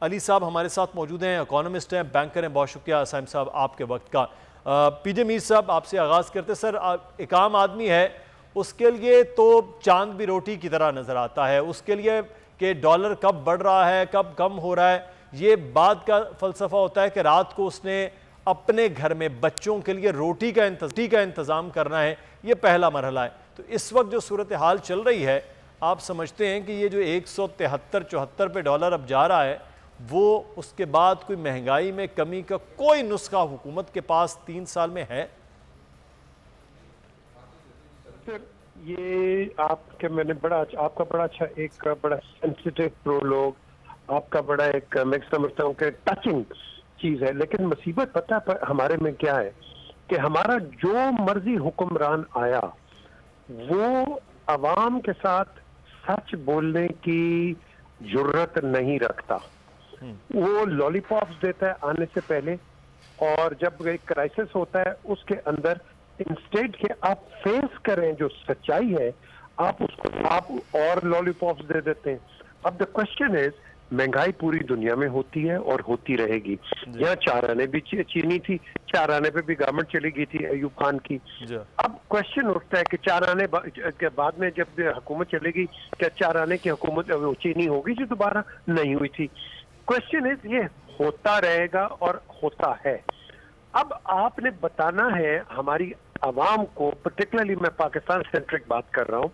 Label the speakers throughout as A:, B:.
A: अली साहब हमारे साथ मौजूद हैं, इकोनॉमिस्ट हैं, बैंकर हैं। बहुत शुक्रिया साइम साहब आपके वक्त का। पीजे मीर साहब आपसे आगाज़ करते। सर, एक आम आदमी है, उसके लिए तो चांद भी रोटी की तरह नज़र आता है। उसके लिए कि डॉलर कब बढ़ रहा है, कब कम हो रहा है, ये बात का फ़लसफ़ा होता है कि रात को उसने अपने घर में बच्चों के लिए रोटी का इंतज़ाम करना है। ये पहला मरहला है। तो इस वक्त जो सूरत हाल चल रही है, आप समझते हैं कि ये जो 173-74 पे डॉलर अब जा रहा है, वो उसके बाद कोई महंगाई में कमी का कोई नुस्खा हुकूमत के पास 3 साल में है?
B: सर, ये आपका बड़ा अच्छा एक बड़ा सेंसिटिव प्रोलोग, आपका बड़ा एक मैं समझता हूँ कि टचिंग चीज है। लेकिन मुसीबत पता है हमारे में क्या है कि हमारा जो मर्जी हुक्मरान आया वो अवाम के साथ सच बोलने की जुर्रत नहीं रखता। वो लॉलीपॉप्स देता है आने से पहले, और जब एक क्राइसिस होता है उसके अंदर इंस्टेड के आप फेस करें जो सच्चाई है, आप और लॉलीपॉप्स दे देते हैं। अब द क्वेश्चन इज, महंगाई पूरी दुनिया में होती है और होती रहेगी। यहाँ 4 आने भी चीनी थी, 4 आने पे भी गवर्नमेंट चली गई थी अयूब खान की। अब क्वेश्चन उठता है कि 4 आने के बाद में जब हुकूमत चलेगी, क्या 4 आने की हुकूमत चीनी होगी जो दोबारा नहीं हुई थी? क्वेश्चन इज, ये होता रहेगा और होता है। अब आपने बताना है हमारी आवाम को, पर्टिकुलरली मैं पाकिस्तान सेंट्रिक बात कर रहा हूँ,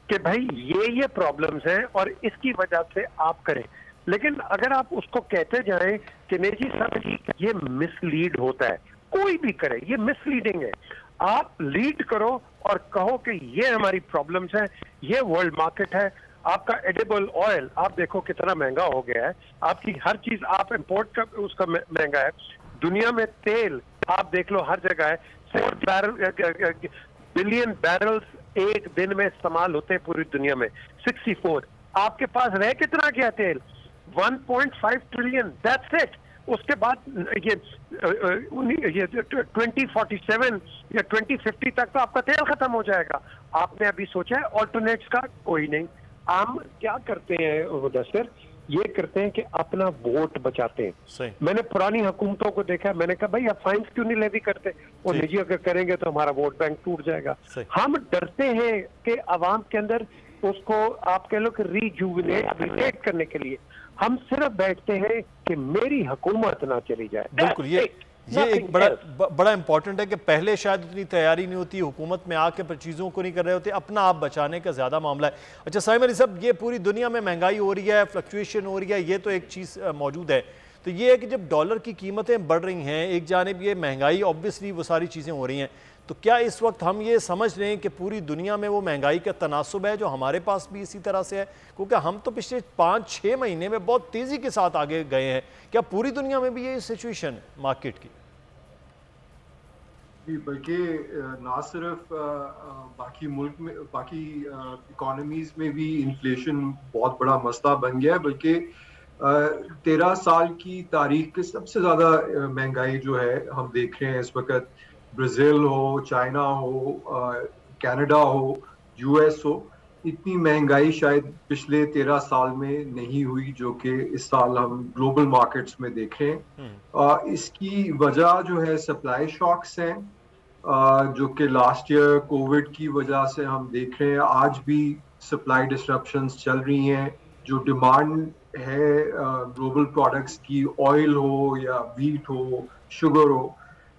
B: कि भाई ये प्रॉब्लम्स हैं और इसकी वजह से आप करें। लेकिन अगर आप उसको कहते जाएं कि नहीं जी सब ये मिसलीड होता है, कोई भी करे, ये मिसलीडिंग है। आप लीड करो और कहो कि ये हमारी प्रॉब्लम्स हैं, ये वर्ल्ड मार्केट है। आपका एडिबल ऑयल आप देखो कितना महंगा हो गया है, आपकी हर चीज आप इंपोर्ट का उसका महंगा है। दुनिया में तेल आप देख लो हर जगह है, 4 बिलियन बैरल्स एक दिन में इस्तेमाल होते हैं पूरी दुनिया में, 64। आपके पास रह कितना गया तेल? 1.5 ट्रिलियन, दैट्स इट। उसके बाद ये 2047 या 2050 तक तो आपका तेल खत्म हो जाएगा। आपने अभी सोचा है ऑल्टरनेट्स का? कोई नहीं। हम क्या करते हैं मुदस्सिर, ये करते हैं कि अपना वोट बचाते हैं। मैंने पुरानी हुकूमतों को देखा, मैंने कहा भाई आप फाइन्स क्यों नहीं लेवी करते, और निजी अगर करेंगे तो हमारा वोट बैंक टूट जाएगा। हम डरते हैं कि अवाम के अंदर उसको आप कह लो कि रिजुविनेट करने के लिए हम सिर्फ बैठते हैं कि मेरी हुकूमत ना चली जाए।
A: बिल्कुल, ये एक बड़ा इंपॉर्टेंट है कि पहले शायद इतनी तैयारी नहीं होती, हुकूमत में आके पर चीज़ों को नहीं कर रहे होते, अपना आप बचाने का ज़्यादा मामला है। अच्छा साइम अली साहब, ये पूरी दुनिया में महंगाई हो रही है, फ्लक्चुएशन हो रही है, ये तो एक चीज़ मौजूद है। तो ये है कि जब डॉलर की कीमतें बढ़ रही हैं, एक जानिब ये महंगाई, ऑब्वियसली वो सारी चीज़ें हो रही हैं, तो क्या इस वक्त हम ये समझ रहे हैं कि पूरी दुनिया में वो महंगाई का तनासुब है जो हमारे पास भी इसी तरह से है? क्योंकि हम तो पिछले 5-6 महीने में बहुत तेज़ी के साथ आगे गए हैं। क्या पूरी दुनिया में भी ये सिचुएशन मार्केट की?
C: बल्कि ना सिर्फ बाकी मुल्क में, बाकी इकोनॉमीज में भी इन्फ्लेशन बहुत बड़ा मसला बन गया है। बल्कि 13 साल की तारीख के सबसे ज़्यादा महंगाई जो है हम देख रहे हैं इस वक्त। ब्राज़ील हो, चाइना हो, कनाडा हो, यूएस हो, इतनी महंगाई शायद पिछले 13 साल में नहीं हुई जो कि इस साल हम ग्लोबल मार्केट्स में देख रहे हैं। इसकी वजह जो है सप्लाई शॉक्स हैं, जो कि लास्ट ईयर कोविड की वजह से हम देख रहे हैं। आज भी सप्लाई डिसरप्शंस चल रही हैं। जो डिमांड है ग्लोबल प्रोडक्ट्स की, ऑयल हो या व्हीट हो, शुगर हो,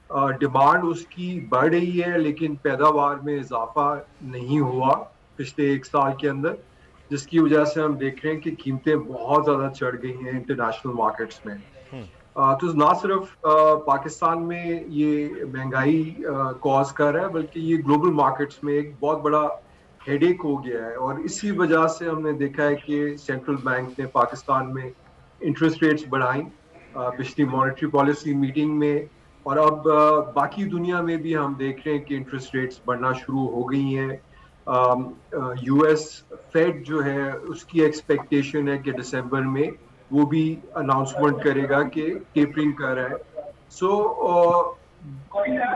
C: डिमांड उसकी बढ़ रही है, लेकिन पैदावार में इजाफा नहीं हुआ पिछले 1 साल के अंदर, जिसकी वजह से हम देख रहे हैं कि कीमतें बहुत ज़्यादा चढ़ गई हैं इंटरनेशनल मार्केट्स में। तो ना सिर्फ पाकिस्तान में ये महंगाई कॉज कर रहा है, बल्कि ये ग्लोबल मार्केट्स में एक बहुत बड़ा हेडेक हो गया है। और इसी वजह से हमने देखा है कि सेंट्रल बैंक ने पाकिस्तान में इंटरेस्ट रेट्स बढ़ाई पिछली मॉनेटरी पॉलिसी मीटिंग में, और अब बाकी दुनिया में भी हम देख रहे हैं कि इंटरेस्ट रेट्स बढ़ना शुरू हो गई हैं। यूएस फेड जो है उसकी एक्सपेक्टेशन है कि दिसंबर में वो भी अनाउंसमेंट करेगा कि टेपरिंग कर रहा है।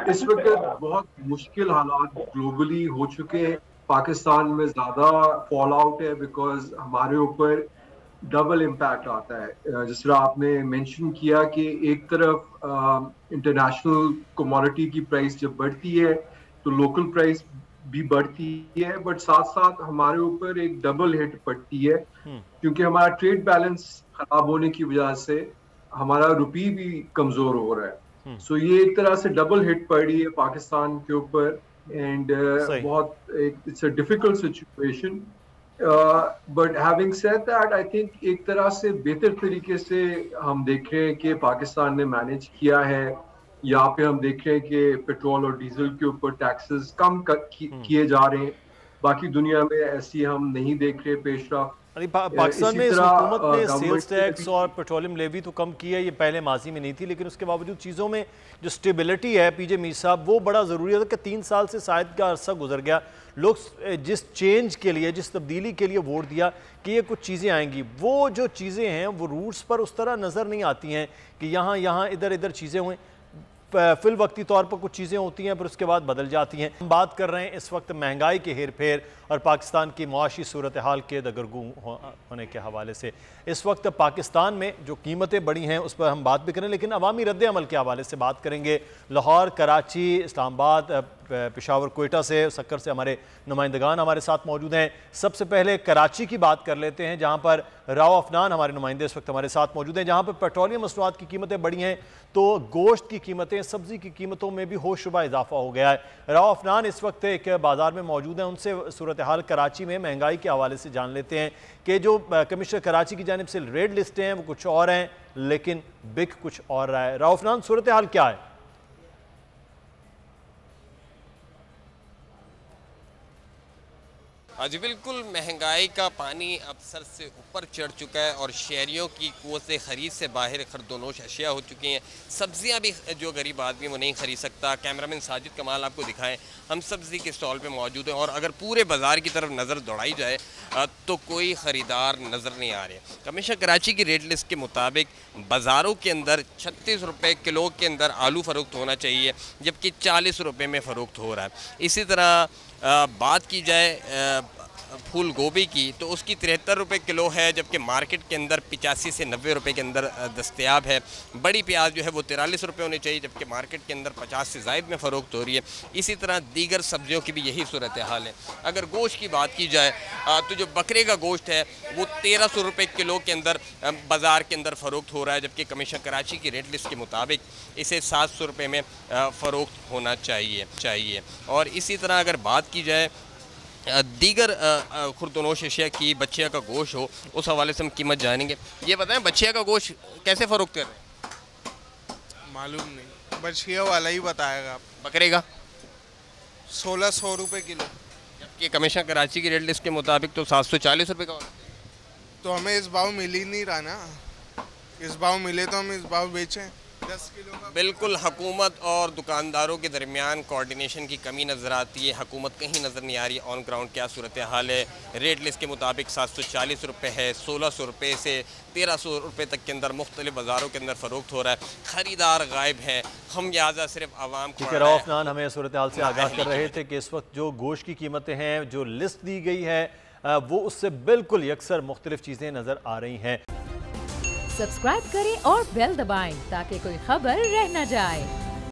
C: इस वक्त बहुत मुश्किल हालात ग्लोबली हो चुके हैं। पाकिस्तान में ज़्यादा फॉल आउट है बिकॉज हमारे ऊपर डबल इम्पैक्ट आता है। जिस तरह आपने मेंशन किया कि एक तरफ इंटरनेशनल कमोडिटी की प्राइस जब बढ़ती है तो लोकल प्राइस भी बढ़ती है, बट साथ साथ हमारे ऊपर एक डबल हिट पड़ती है क्योंकि हमारा ट्रेड बैलेंस खराब होने की वजह से हमारा रुपी भी कमजोर हो रहा है। सो ये एक तरह से डबल हिट पड़ रही है पाकिस्तान के ऊपर एंड बहुत it's a difficult situation. But having said that I think एक तरह से बेहतर तरीके से हम देख रहे हैं कि पाकिस्तान ने मैनेज किया है। यहाँ पे हम देख रहे हैं कि पेट्रोल और डीजल के ऊपर टैक्सेस कम किए जा रहे हैं। बाकी दुनिया में ऐसी हम नहीं देख रहे पेशरफ।
A: पाकिस्तान में इस हुकूमत ने सेल्स टैक्स और पेट्रोलियम लेवी तो कम की है, ये पहले माजी में नहीं थी, लेकिन उसके बावजूद चीज़ों में जो स्टेबिलिटी है पीजे मीर साहब वो बड़ा ज़रूरी है कि 3 साल से शायद का अरसा गुजर गया, लोग जिस चेंज के लिए जिस तब्दीली के लिए वोट दिया कि ये कुछ चीज़ें आएंगी, वो जो चीज़ें हैं वो रूट्स पर उस तरह नज़र नहीं आती हैं कि यहाँ इधर इधर चीज़ें हुई। फिल वक्ती तौर पर कुछ चीज़ें होती हैं फिर उसके बाद बदल जाती हैं। हम बात कर रहे हैं इस वक्त महंगाई के हेर फेर और पाकिस्तान की मुआशी सूरत हाल के दगरगू होने के हवाले से। इस वक्त पाकिस्तान में जो कीमतें बढ़ी हैं उस पर हम बात भी करें, लेकिन अवामी रद्द अमल के हवाले से बात करेंगे। लाहौर, कराची, इस्लामाबाद, पेशावर, कोयटा से, सक्कर से हमारे नुमाइंदगान हमारे साथ मौजूद हैं। सबसे पहले कराची की बात कर लेते हैं जहाँ पर राव अफनान हमारे नुमाइंदे इस वक्त हमारे साथ मौजूद हैं, जहाँ पर पेट्रोलियम मसनूआत की कीमतें बढ़ी हैं तो गोश्त की कीमतें, सब्जी की कीमतों में भी होशरुबा इजाफा हो गया है। राव अफनान इस वक्त एक बाजार में मौजूद हैं, उनसे सूरत हाल कराची में महंगाई के हवाले से जान लेते हैं कि जो कमिश्नर कराची की जानिब से रेड लिस्टें हैं वो कुछ और हैं लेकिन बिक कुछ और रहा है। राव अफनान, सूरत हाल क्या है?
D: जी बिल्कुल, महंगाई का पानी अब सर से ऊपर चढ़ चुका है और शहरियों की क़ुव्वत ख़रीद से बाहर खरदोनोश अशिया हो चुकी हैं। सब्ज़ियाँ भी जो गरीब आदमी वो नहीं ख़रीद सकता। कैमरामैन साजिद कमाल आपको दिखाएं, हम सब्ज़ी के स्टॉल पे मौजूद हैं और अगर पूरे बाज़ार की तरफ नज़र दौड़ाई जाए तो कोई ख़रीदार नज़र नहीं आ रहे। कमिश्नर कराची की रेट लिस्ट के मुताबिक बाज़ारों के अंदर 36 रुपये किलो के अंदर आलू फ़रोख्त होना चाहिए, जबकि 40 रुपये में फ़रोख्त हो रहा है। इसी तरह बात की जाए फूल गोभी की तो उसकी 73 रुपये किलो है, जबकि मार्केट के अंदर 85 से 90 रुपये के अंदर दस्तयाब है। बड़ी प्याज जो है वो 43 रुपये होनी चाहिए, जबकि मार्केट के अंदर 50 से ज़ायद में फ़रोख्त हो रही है। इसी तरह दीगर सब्जियों की भी यही सूरत हाल है। अगर गोश्त की बात की जाए तो जो बकरे का गोश्त है वो 1300 रुपये किलो के अंदर बाज़ार के अंदर फ़रोख्त हो रहा है, जबकि कमिश्नर कराची की रेट लिस्ट के मुताबिक इसे 700 रुपये में फ़रोख्त होना चाहिए। और इसी तरह अगर बात की जाए दीगर खुर्दनोश अशिया की, बच्चिया का गोश्त हो, उस हवाले से हम कीमत जानेंगे। ये बताएं बच्चिया का गोश्त कैसे फ़रोख्त कर रहे हैं?
E: मालूम नहीं, बच्चिया वाला ही बताएगा।
D: बकरे का
E: 1600 रुपये किलो,
D: जबकि कमिश्नर कराची की रेट लिस्ट के मुताबिक तो 740 रुपये का।
E: तो हमें इस भाव मिल ही नहीं रहा ना, इस भाव मिले तो हम इस भाव बेचें 10 किलो का।
D: बिल्कुल, हुकूमत और दुकानदारों के दरमियान कोऑर्डिनेशन की कमी नज़र आती है। हुकूमत कहीं नज़र नहीं आ रही। ऑन ग्राउंड क्या सूरत हाल है? रेट लिस्ट के मुताबिक 740 रुपये है, 1600 रुपये से 1300 रुपये तक के अंदर मुख्तलिफ बाज़ारों के अंदर फ़रोख्त हो रहा है। ख़रीदार गायब हैं। हम लिहाजा सिर्फ आवाम को।
A: राव अफनान हमें सूरत हाल से आगाह कर रहे थे कि इस वक्त जो गोश्त की कीमतें हैं, जो लिस्ट दी गई है वो उससे बिल्कुल यकसर मुख्तलिफ चीज़ें नज़र आ रही हैं।
F: सब्सक्राइब करें और बेल दबाएं ताकि कोई खबर रह न जाए।